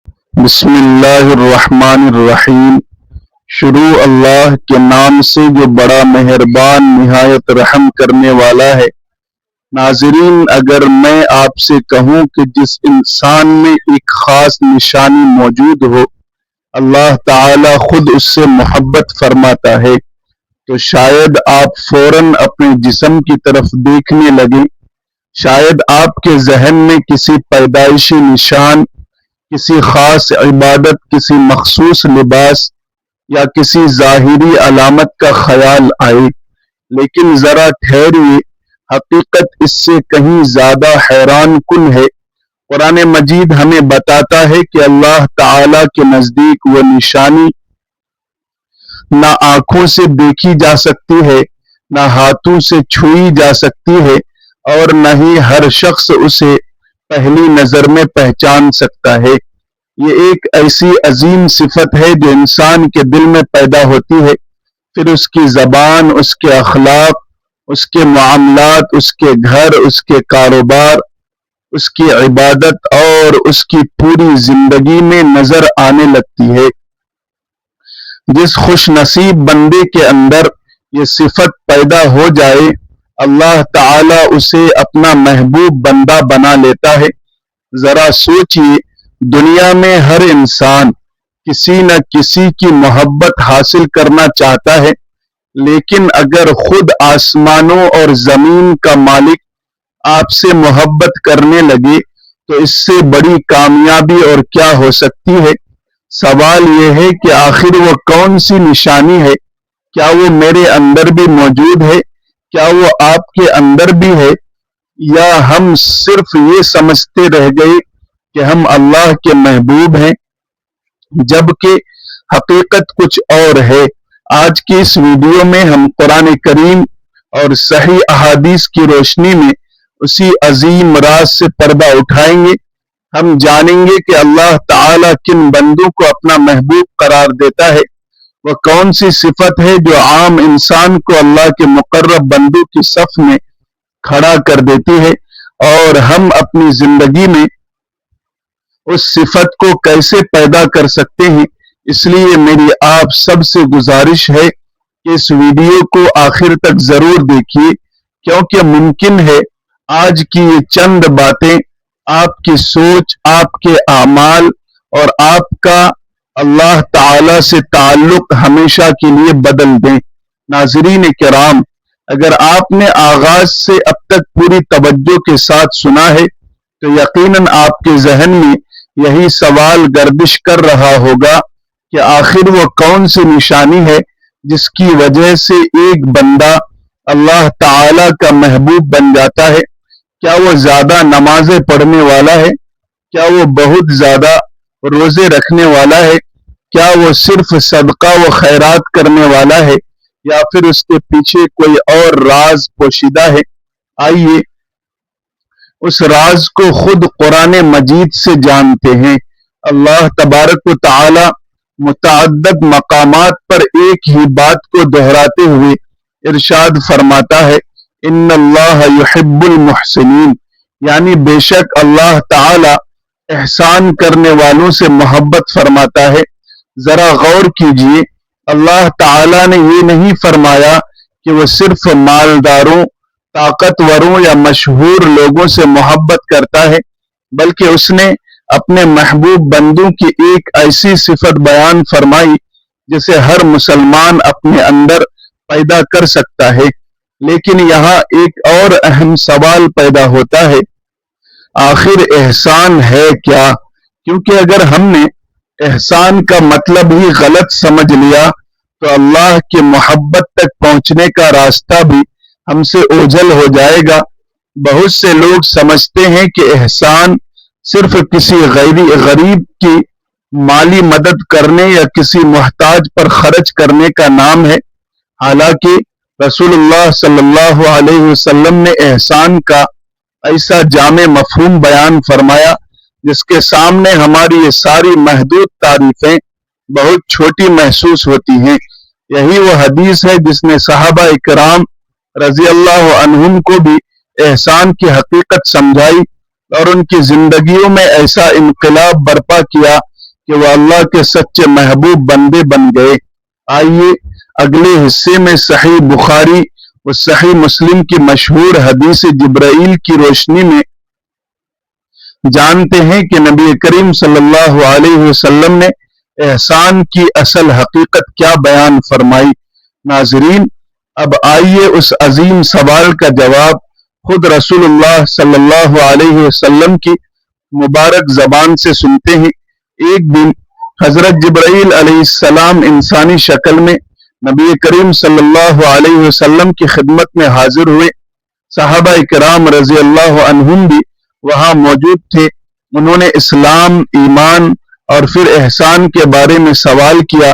بسم اللہ الرحمن الرحیم۔ شروع اللہ کے نام سے جو بڑا مہربان نہایت رحم کرنے والا ہے۔ ناظرین، اگر میں آپ سے کہوں کہ جس انسان میں ایک خاص نشانی موجود ہو، اللہ تعالی خود اس سے محبت فرماتا ہے، تو شاید آپ فوراً اپنے جسم کی طرف دیکھنے لگیں۔ شاید آپ کے ذہن میں کسی پیدائشی نشان، کسی خاص عبادت، کسی مخصوص لباس یا کسی ظاہری علامت کا خیال آئے، لیکن ذرا ٹھہریے، حقیقت اس سے کہیں زیادہ حیران کن ہے۔ قرآن مجید ہمیں بتاتا ہے کہ اللہ تعالی کے نزدیک وہ نشانی نہ آنکھوں سے دیکھی جا سکتی ہے، نہ ہاتھوں سے چھوئی جا سکتی ہے، اور نہ ہی ہر شخص اسے پہلی نظر میں پہچان سکتا ہے۔ یہ ایک ایسی عظیم صفت ہے جو انسان کے دل میں پیدا ہوتی ہے، پھر اس کی زبان، اس کے اخلاق، اس کے معاملات، اس کے گھر، اس کے کاروبار، اس کی عبادت اور اس کی پوری زندگی میں نظر آنے لگتی ہے۔ جس خوش نصیب بندے کے اندر یہ صفت پیدا ہو جائے، اللہ تعالی اسے اپنا محبوب بندہ بنا لیتا ہے۔ ذرا سوچئے، دنیا میں ہر انسان کسی نہ کسی کی محبت حاصل کرنا چاہتا ہے، لیکن اگر خود آسمانوں اور زمین کا مالک آپ سے محبت کرنے لگے تو اس سے بڑی کامیابی اور کیا ہو سکتی ہے؟ سوال یہ ہے کہ آخر وہ کون سی نشانی ہے؟ کیا وہ میرے اندر بھی موجود ہے؟ کیا وہ آپ کے اندر بھی ہے؟ یا ہم صرف یہ سمجھتے رہ گئے کہ ہم اللہ کے محبوب ہیں، جبکہ حقیقت کچھ اور ہے؟ آج کی اس ویڈیو میں ہم قرآن کریم اور صحیح احادیث کی روشنی میں اسی عظیم راز سے پردہ اٹھائیں گے۔ ہم جانیں گے کہ اللہ تعالی کن بندوں کو اپنا محبوب قرار دیتا ہے، وہ کون سی صفت ہے جو عام انسان کو اللہ کے مقرب بندوں کی صف میں کھڑا کر دیتی ہے، اور ہم اپنی زندگی میں اس صفت کو کیسے پیدا کر سکتے ہیں۔ اس لیے میری آپ سب سے گزارش ہے کہ اس ویڈیو کو آخر تک ضرور دیکھیے، کیونکہ ممکن ہے آج کی یہ چند باتیں آپ کی سوچ، آپ کے اعمال اور آپ کا اللہ تعالی سے تعلق ہمیشہ کے لیے بدل دیں۔ ناظرین کرام، اگر آپ نے آغاز سے اب تک پوری توجہ کے ساتھ سنا ہے تو یقیناً آپ کے ذہن میں یہی سوال گردش کر رہا ہوگا کہ آخر وہ کون سی نشانی ہے جس کی وجہ سے ایک بندہ اللہ تعالی کا محبوب بن جاتا ہے؟ کیا وہ زیادہ نمازیں پڑھنے والا ہے؟ کیا وہ بہت زیادہ روزے رکھنے والا ہے؟ کیا وہ صرف صدقہ و خیرات کرنے والا ہے، یا پھر اس کے پیچھے کوئی اور راز پوشیدہ ہے؟ آئیے اس راز کو خود قرآن مجید سے جانتے ہیں۔ اللہ تبارک و تعالی متعدد مقامات پر ایک ہی بات کو دہراتے ہوئے ارشاد فرماتا ہے، ان اللہ یحب المحسنین، یعنی بے شک اللہ تعالی احسان کرنے والوں سے محبت فرماتا ہے۔ ذرا غور کیجئے، اللہ تعالی نے یہ نہیں فرمایا کہ وہ صرف مالداروں، طاقتوروں یا مشہور لوگوں سے محبت کرتا ہے، بلکہ اس نے اپنے محبوب بندوں کی ایک ایسی صفت بیان فرمائی جسے ہر مسلمان اپنے اندر پیدا کر سکتا ہے۔ لیکن یہاں ایک اور اہم سوال پیدا ہوتا ہے، آخر احسان ہے کیا؟ کیونکہ اگر ہم نے احسان کا مطلب ہی غلط سمجھ لیا تو اللہ کی محبت تک پہنچنے کا راستہ بھی ہم سے اوجھل ہو جائے گا۔ بہت سے لوگ سمجھتے ہیں کہ احسان صرف کسی غریب کی مالی مدد کرنے یا کسی محتاج پر خرچ کرنے کا نام ہے، حالانکہ رسول اللہ صلی اللہ علیہ وسلم نے احسان کا ایسا جامع مفہوم بیان فرمایا جس کے سامنے ہماری یہ ساری محدود تعریفیں بہت چھوٹی محسوس ہوتی ہیں۔ یہی وہ حدیث ہے جس نے صحابہ اکرام رضی اللہ عنہم کو بھی احسان کی حقیقت سمجھائی اور ان کی زندگیوں میں ایسا انقلاب برپا کیا کہ وہ اللہ کے سچے محبوب بندے بن گئے۔ آئیے اگلے حصے میں صحیح بخاری و صحیح مسلم کی مشہور حدیث جبرائیل کی روشنی میں جانتے ہیں کہ نبی کریم صلی اللہ علیہ وسلم نے احسان کی اصل حقیقت کیا بیان فرمائی۔ ناظرین، اب آئیے اس عظیم سوال کا جواب خود رسول اللہ صلی اللہ علیہ وسلم کی مبارک زبان سے سنتے ہیں۔ ایک دن حضرت جبرائیل علیہ السلام انسانی شکل میں نبی کریم صلی اللہ علیہ وسلم کی خدمت میں حاضر ہوئے۔ صحابہ کرام رضی اللہ عنہم بھی وہاں موجود تھے۔ انہوں نے اسلام، ایمان اور پھر احسان کے بارے میں سوال کیا۔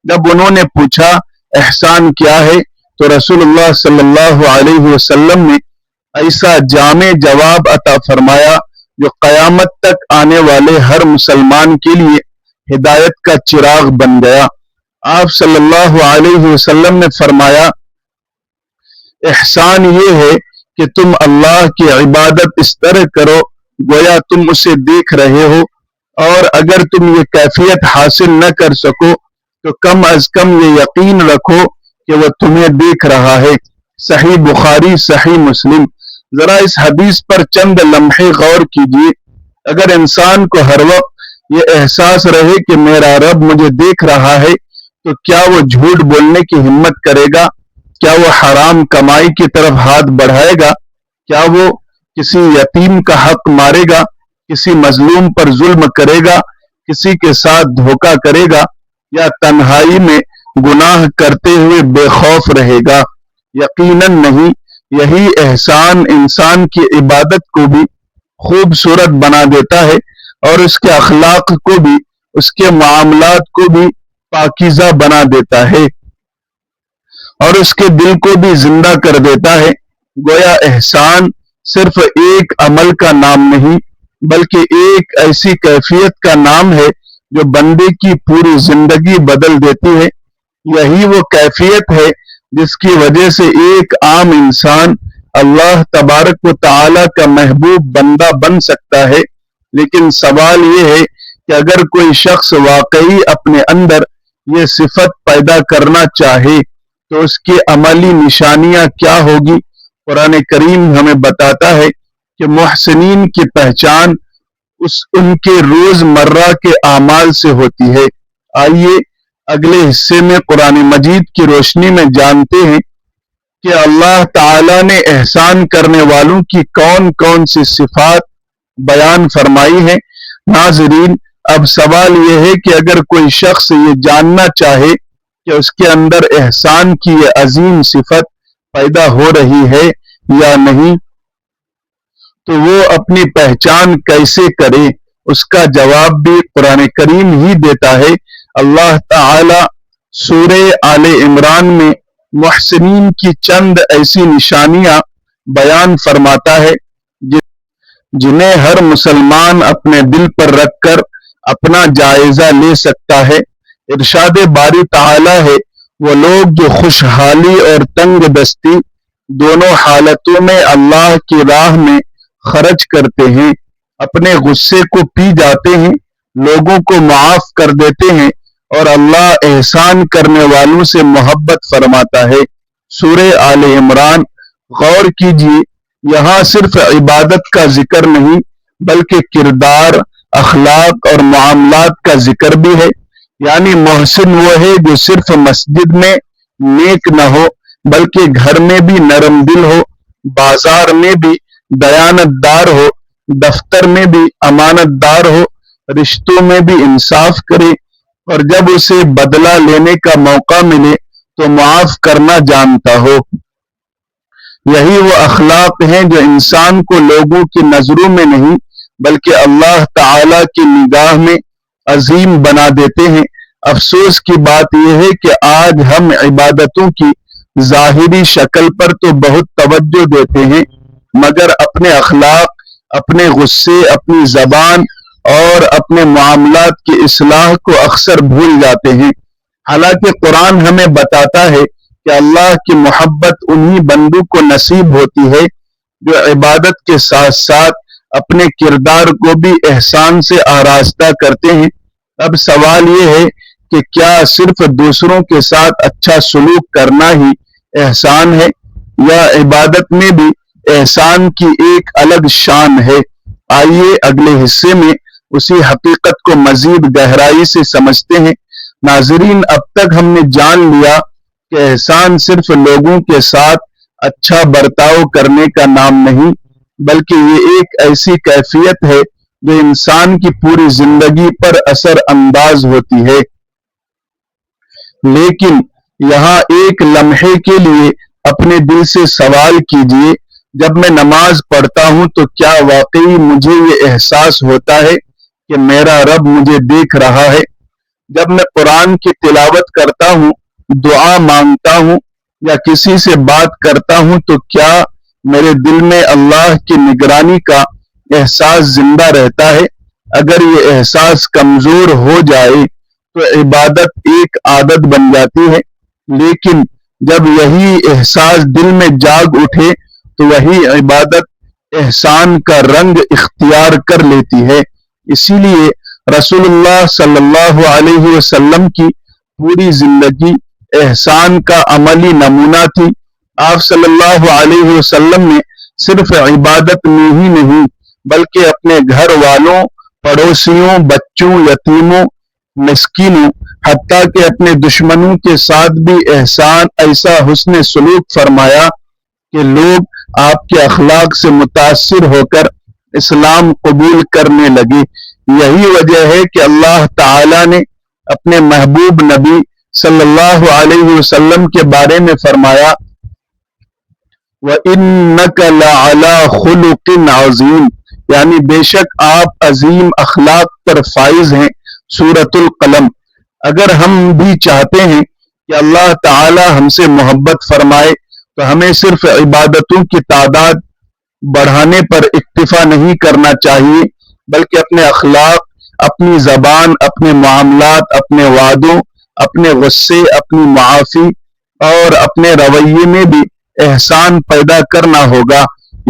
جب انہوں نے پوچھا احسان کیا ہے تو رسول اللہ صلی اللہ علیہ وسلم نے ایسا جامع جواب عطا فرمایا جو قیامت تک آنے والے ہر مسلمان کے لیے ہدایت کا چراغ بن گیا۔ آپ صلی اللہ علیہ وسلم نے فرمایا، احسان یہ ہے کہ تم اللہ کی عبادت اس طرح کرو گویا تم اسے دیکھ رہے ہو، اور اگر تم یہ کیفیت حاصل نہ کر سکو تو کم از کم یہ یقین رکھو کہ وہ تمہیں دیکھ رہا ہے۔ صحیح بخاری، صحیح مسلم۔ ذرا اس حدیث پر چند لمحے غور کیجیے۔ اگر انسان کو ہر وقت یہ احساس رہے کہ میرا رب مجھے دیکھ رہا ہے تو کیا وہ جھوٹ بولنے کی ہمت کرے گا؟ کیا وہ حرام کمائی کی طرف ہاتھ بڑھائے گا؟ کیا وہ کسی یتیم کا حق مارے گا؟ کسی مظلوم پر ظلم کرے گا؟ کسی کے ساتھ دھوکہ کرے گا؟ یا تنہائی میں گناہ کرتے ہوئے بے خوف رہے گا؟ یقیناً نہیں۔ یہی احسان انسان کی عبادت کو بھی خوبصورت بنا دیتا ہے اور اس کے اخلاق کو بھی، اس کے معاملات کو بھی پاکیزہ بنا دیتا ہے اور اس کے دل کو بھی زندہ کر دیتا ہے۔ گویا احسان صرف ایک عمل کا نام نہیں بلکہ ایک ایسی کیفیت کا نام ہے جو بندے کی پوری زندگی بدل دیتی ہے۔ یہی وہ کیفیت ہے جس کی وجہ سے ایک عام انسان اللہ تبارک و تعالی کا محبوب بندہ بن سکتا ہے۔ لیکن سوال یہ ہے کہ اگر کوئی شخص واقعی اپنے اندر یہ صفت پیدا کرنا چاہے تو اس کی عملی نشانیاں کیا ہوگی؟ قرآن کریم ہمیں بتاتا ہے کہ محسنین کی پہچان ان کے روز مرہ کے اعمال سے ہوتی ہے۔ آئیے اگلے حصے میں قرآن مجید کی روشنی میں جانتے ہیں کہ اللہ تعالیٰ نے احسان کرنے والوں کی کون کون سی صفات بیان فرمائی ہیں۔ ناظرین، اب سوال یہ ہے کہ اگر کوئی شخص یہ جاننا چاہے کہ اس کے اندر احسان کی یہ عظیم صفت پیدا ہو رہی ہے یا نہیں تو وہ اپنی پہچان کیسے کرے؟ اس کا جواب بھی قرآن کریم ہی دیتا ہے۔ اللہ تعالی سورہ آل عمران میں محسنین کی چند ایسی نشانیاں بیان فرماتا ہے جنہیں ہر مسلمان اپنے دل پر رکھ کر اپنا جائزہ لے سکتا ہے۔ ارشاد باری تعالی ہے، وہ لوگ جو خوشحالی اور تنگ دستی دونوں حالتوں میں اللہ کی راہ میں خرچ کرتے ہیں، اپنے غصے کو پی جاتے ہیں، لوگوں کو معاف کر دیتے ہیں اور اللہ احسان کرنے والوں سے محبت فرماتا ہے۔ سورہ آل عمران۔ غور کیجیے، یہاں صرف عبادت کا ذکر نہیں بلکہ کردار، اخلاق اور معاملات کا ذکر بھی ہے۔ یعنی محسن وہ ہے جو صرف مسجد میں نیک نہ ہو بلکہ گھر میں بھی نرم دل ہو، بازار میں بھی دیانت دار ہو، دفتر میں بھی امانت دار ہو، رشتوں میں بھی انصاف کرے اور جب اسے بدلہ لینے کا موقع ملے تو معاف کرنا جانتا ہو۔ یہی وہ اخلاق ہیں جو انسان کو لوگوں کی نظروں میں نہیں بلکہ اللہ تعالی کی نگاہ میں عظیم بنا دیتے ہیں۔ افسوس کی بات یہ ہے کہ آج ہم عبادتوں کی ظاہری شکل پر تو بہت توجہ دیتے ہیں مگر اپنے اخلاق، اپنے غصے، اپنی زبان اور اپنے معاملات کی اصلاح کو اکثر بھول جاتے ہیں۔ حالانکہ قرآن ہمیں بتاتا ہے کہ اللہ کی محبت انہی بندوں کو نصیب ہوتی ہے جو عبادت کے ساتھ ساتھ اپنے کردار کو بھی احسان سے آراستہ کرتے ہیں۔ اب سوال یہ ہے کہ کیا صرف دوسروں کے ساتھ اچھا سلوک کرنا ہی احسان ہے، یا عبادت میں بھی احسان کی ایک الگ شان ہے؟ آئیے اگلے حصے میں اسی حقیقت کو مزید گہرائی سے سمجھتے ہیں۔ ناظرین، اب تک ہم نے جان لیا کہ احسان صرف لوگوں کے ساتھ اچھا برتاؤ کرنے کا نام نہیں، بلکہ یہ ایک ایسی کیفیت ہے جو انسان کی پوری زندگی پر اثر انداز ہوتی ہے۔ لیکن یہاں ایک لمحے کے لیے اپنے دل سے سوال کیجئے، جب میں نماز پڑھتا ہوں تو کیا واقعی مجھے یہ احساس ہوتا ہے کہ میرا رب مجھے دیکھ رہا ہے؟ جب میں قرآن کی تلاوت کرتا ہوں، دعا مانگتا ہوں یا کسی سے بات کرتا ہوں تو کیا میرے دل میں اللہ کی نگرانی کا احساس زندہ رہتا ہے؟ اگر یہ احساس کمزور ہو جائے تو عبادت ایک عادت بن جاتی ہے، لیکن جب یہی احساس دل میں جاگ اٹھے تو وہی عبادت احسان کا رنگ اختیار کر لیتی ہے۔ اسی لیے رسول اللہ صلی اللہ علیہ وسلم کی پوری زندگی احسان کا عملی نمونہ تھی۔ آپ صلی اللہ علیہ وسلم نے صرف عبادت میں ہی نہیں بلکہ اپنے گھر والوں، پڑوسیوں، بچوں، یتیموں، مسکینوں، حتیٰ کہ اپنے دشمنوں کے ساتھ بھی ایسا حسن سلوک فرمایا کہ لوگ آپ کے اخلاق سے متاثر ہو کر اسلام قبول کرنے لگے۔ یہی وجہ ہے کہ اللہ تعالی نے اپنے محبوب نبی صلی اللہ علیہ وسلم کے بارے میں فرمایا وَإِنَّكَ لَعَلَىٰ خُلُقٍ عَظِيمٍ، یعنی بے شک آپ عظیم اخلاق پر فائز ہیں۔ سورۃ القلم۔ اگر ہم بھی چاہتے ہیں کہ اللہ تعالی ہم سے محبت فرمائے تو ہمیں صرف عبادتوں کی تعداد بڑھانے پر اکتفا نہیں کرنا چاہیے، بلکہ اپنے اخلاق، اپنی زبان، اپنے معاملات، اپنے وعدوں، اپنے غصے، اپنی معافی اور اپنے رویے میں بھی احسان پیدا کرنا ہوگا۔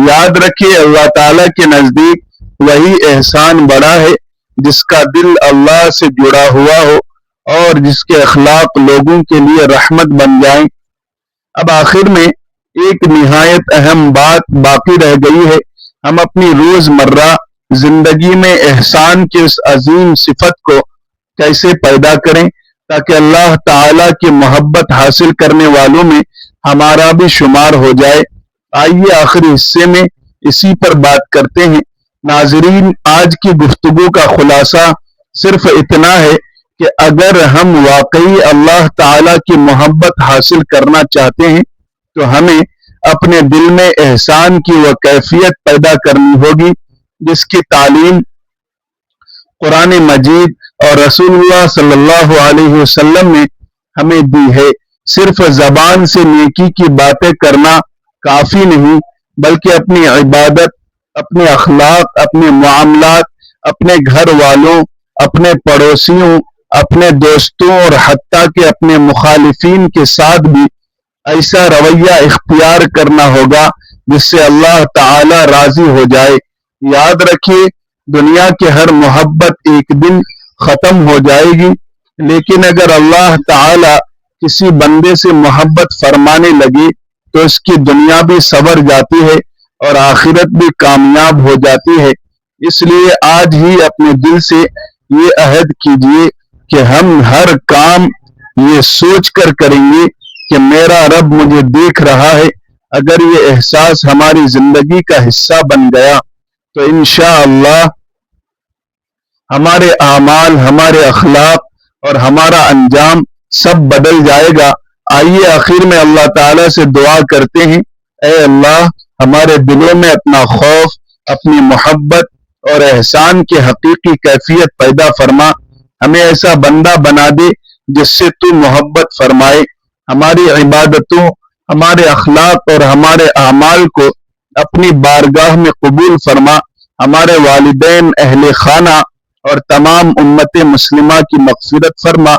یاد رکھیے، اللہ تعالیٰ کے نزدیک وہی احسان بڑا ہے جس کا دل اللہ سے جڑا ہوا ہو اور جس کے اخلاق لوگوں کے لیے رحمت بن جائیں۔ اب آخر میں ایک نہایت اہم بات باقی رہ گئی ہے، ہم اپنی روزمرہ زندگی میں احسان کی اس عظیم صفت کو کیسے پیدا کریں تاکہ اللہ تعالیٰ کی محبت حاصل کرنے والوں میں ہمارا بھی شمار ہو جائے۔ آئیے آخری حصے میں اسی پر بات کرتے ہیں۔ ناظرین، آج کی گفتگو کا خلاصہ صرف اتنا ہے کہ اگر ہم واقعی اللہ تعالیٰ کی محبت حاصل کرنا چاہتے ہیں تو ہمیں اپنے دل میں احسان کی وہ کیفیت پیدا کرنی ہوگی جس کی تعلیم قرآن مجید اور رسول اللہ صلی اللہ علیہ وسلم نے ہمیں دی ہے۔ صرف زبان سے نیکی کی باتیں کرنا کافی نہیں، بلکہ اپنی عبادت، اپنے اخلاق، اپنے معاملات، اپنے گھر والوں، اپنے پڑوسیوں، اپنے دوستوں اور حتیٰ کہ اپنے مخالفین کے ساتھ بھی ایسا رویہ اختیار کرنا ہوگا جس سے اللہ تعالی راضی ہو جائے۔ یاد رکھیے، دنیا کی ہر محبت ایک دن ختم ہو جائے گی، لیکن اگر اللہ تعالی کسی بندے سے محبت فرمانے لگے تو اس کی دنیا بھی سنور جاتی ہے اور آخرت بھی کامیاب ہو جاتی ہے۔ اس لیے آج ہی اپنے دل سے یہ عہد کیجئے کہ ہم ہر کام یہ سوچ کر کریں گے کہ میرا رب مجھے دیکھ رہا ہے۔ اگر یہ احساس ہماری زندگی کا حصہ بن گیا تو انشاءاللہ ہمارے اعمال، ہمارے اخلاق اور ہمارا انجام سب بدل جائے گا۔ آئیے آخر میں اللہ تعالیٰ سے دعا کرتے ہیں، اے اللہ، ہمارے دلوں میں اپنا خوف، اپنی محبت اور احسان کی حقیقی کیفیت پیدا فرما۔ ہمیں ایسا بندہ بنا دے جس سے تو محبت فرمائے۔ ہماری عبادتوں، ہمارے اخلاق اور ہمارے اعمال کو اپنی بارگاہ میں قبول فرما۔ ہمارے والدین، اہل خانہ اور تمام امت مسلمہ کی مغفرت فرما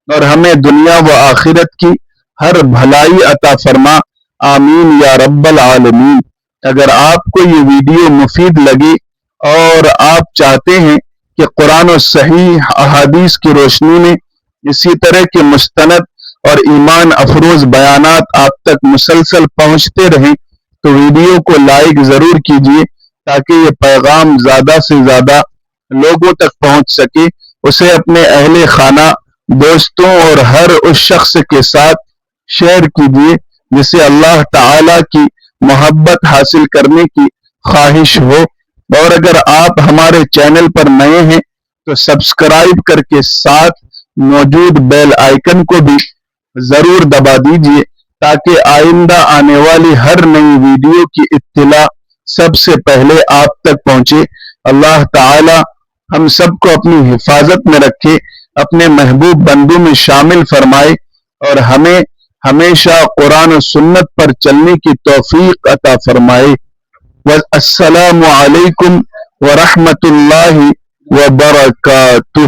اور ہمیں دنیا و آخرت کی ہر بھلائی عطا فرما۔ آمین یا رب العالمین۔ اگر آپ کو یہ ویڈیو مفید لگی اور آپ چاہتے ہیں کہ قرآن و صحیح احادیث کی روشنی میں اسی طرح کے مستند اور ایمان افروز بیانات آپ تک مسلسل پہنچتے رہیں تو ویڈیو کو لائک ضرور کیجیے تاکہ یہ پیغام زیادہ سے زیادہ لوگوں تک پہنچ سکے۔ اسے اپنے اہل خانہ، دوستوں اور ہر اس شخص کے ساتھ شیئر کیجیے جسے اللہ تعالی کی محبت حاصل کرنے کی خواہش ہو، اور اگر آپ ہمارے چینل پر نئے ہیں تو سبسکرائب کر کے ساتھ موجود بیل آئیکن کو بھی ضرور دبا دیجیے تاکہ آئندہ آنے والی ہر نئی ویڈیو کی اطلاع سب سے پہلے آپ تک پہنچے۔ اللہ تعالی ہم سب کو اپنی حفاظت میں رکھے، اپنے محبوب بندوں میں شامل فرمائے اور ہمیں ہمیشہ قرآن و سنت پر چلنے کی توفیق عطا فرمائے۔ والسلام علیکم ورحمۃ اللہ وبرکاتہ۔